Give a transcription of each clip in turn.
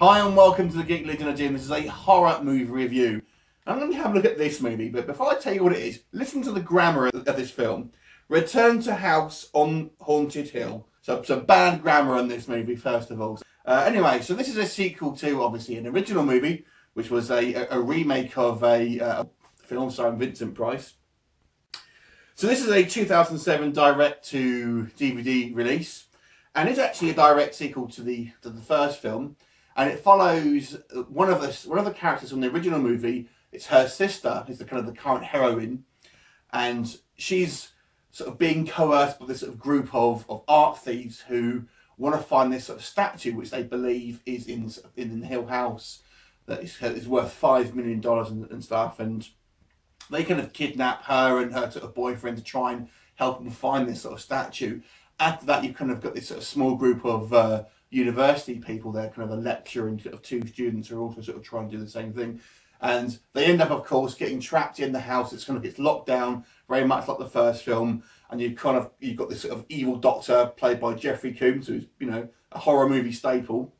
Hi and welcome to the Geek Legion of Doom. This is a horror movie review. I'm going to have a look at this movie, but before I tell you what it is, listen to the grammar of this film. Return to house on haunted hill. So bad grammar on this movie, first of all. Anyway, so this is a sequel to, obviously, an original movie, which was a remake of a film starring Vincent Price. So this is a 2007 direct-to-DVD release, and it's actually a direct sequel to the first film. And it follows one of the characters from the original movie. It's her sister, who's the current heroine, and she's sort of being coerced by this sort of group of art thieves who want to find this sort of statue, which they believe is in the Hill House, that is worth $5 million and stuff. And they kind of kidnap her and her sort of boyfriend to try and help them find this sort of statue. After that, you've kind of got this sort of small group of university people there, kind of a lecturer and sort of two students who are also sort of trying to do the same thing. And they end up, of course, getting trapped in the house. It's kind of gets locked down, very much like the first film. And you've got this sort of evil doctor played by Jeffrey Combs, who's, you know, a horror movie staple.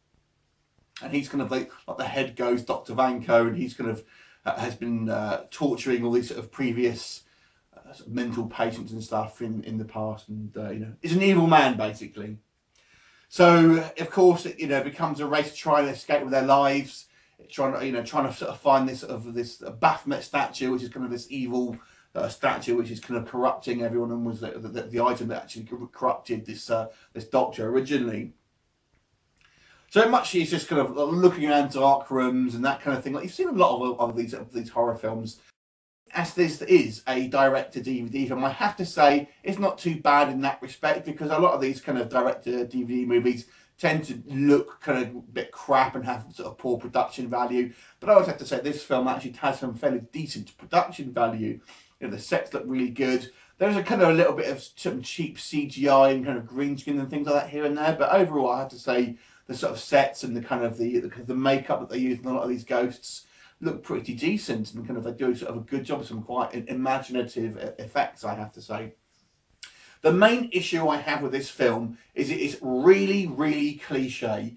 And he's kind of like the head ghost, Dr. Vanko, and he's kind of has been torturing all these sort of previous sort of mental patients and stuff in the past. And you know, he's an evil man basically. So of course, it becomes a race to try and escape with their lives, trying to sort of find this Baphomet statue, which is kind of this evil statue, which is kind of corrupting everyone, and was the item that actually corrupted this doctor originally. So much he's just kind of looking around dark rooms and that kind of thing. Like you've seen a lot of these horror films. As this is a direct-to-DVD film, I have to say it's not too bad in that respect, because a lot of these kind of direct-to-DVD movies tend to look kind of a bit crap and have sort of poor production value. But I always have to say this film actually has some fairly decent production value. You know, the sets look really good. There's a kind of a little bit of some cheap CGI and kind of green screen and things like that here and there. But overall, I have to say the sort of sets and the kind of the makeup that they use in a lot of these ghosts look pretty decent, and kind of they do sort of a good job of some quite imaginative effects, I have to say. The main issue I have with this film is it is really, really cliche.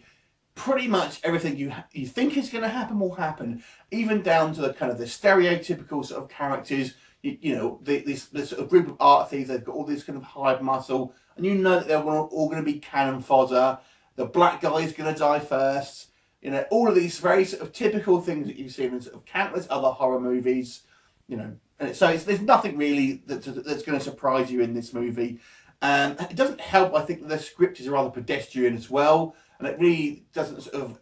Pretty much everything you think is going to happen will happen, even down to the kind of the stereotypical sort of characters. You know, this sort of group of art thieves, they've got all this kind of hide muscle, and you know that they're all going to be cannon fodder. The black guy is going to die first. You know, all of these very sort of typical things that you've seen in sort of countless other horror movies. You know, and there's nothing really that's going to surprise you in this movie. And it doesn't help, I think, that the script is rather pedestrian as well, and it really doesn't sort of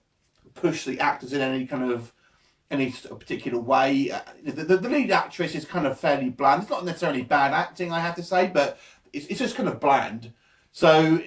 push the actors in any sort of particular way. The lead actress is kind of fairly bland. It's not necessarily bad acting, I have to say, but it's just kind of bland. So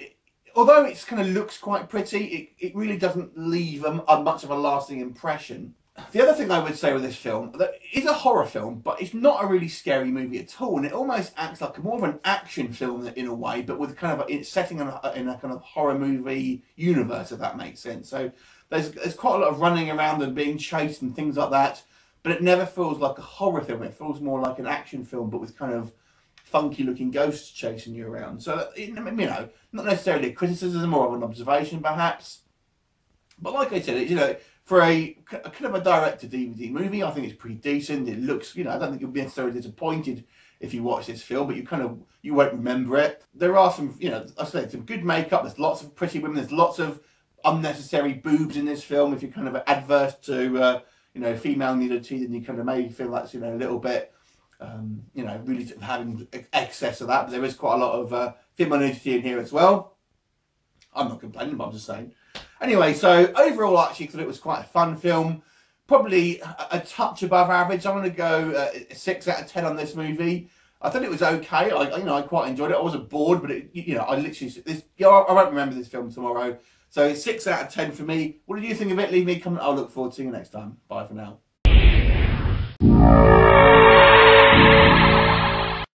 although it kind of looks quite pretty, it really doesn't leave much of a lasting impression. The other thing I would say with this film, that it's a horror film, but it's not a really scary movie at all, and it almost acts like more of an action film in a way, but with kind of it's setting in a kind of horror movie universe, if that makes sense. So there's quite a lot of running around and being chased and things like that, but it never feels like a horror film. It feels more like an action film, but with kind of funky looking ghosts chasing you around. So, you know, not necessarily a criticism, more of an observation perhaps. But like I said, you know, for a kind of a direct-to-DVD movie, I think it's pretty decent. It looks, you know, I don't think you'll be necessarily disappointed if you watch this film, but you won't remember it. There are some, you know, I said, some good makeup. There's lots of pretty women. There's lots of unnecessary boobs in this film. If you're kind of adverse to, you know, female nudity, then you kind of maybe feel that's, you know, a little bit, you know, really sort of having excess of that. But there is quite a lot of female nudity in here as well. I'm not complaining, but I'm just saying. Anyway, so overall, I actually thought it was quite a fun film. Probably a touch above average. I'm going to go 6 out of 10 on this movie. I thought it was okay. I quite enjoyed it. I wasn't bored, but I won't remember this film tomorrow. So 6 out of 10 for me. What did you think of it? Leave me a comment. I'll look forward to seeing you next time. Bye for now.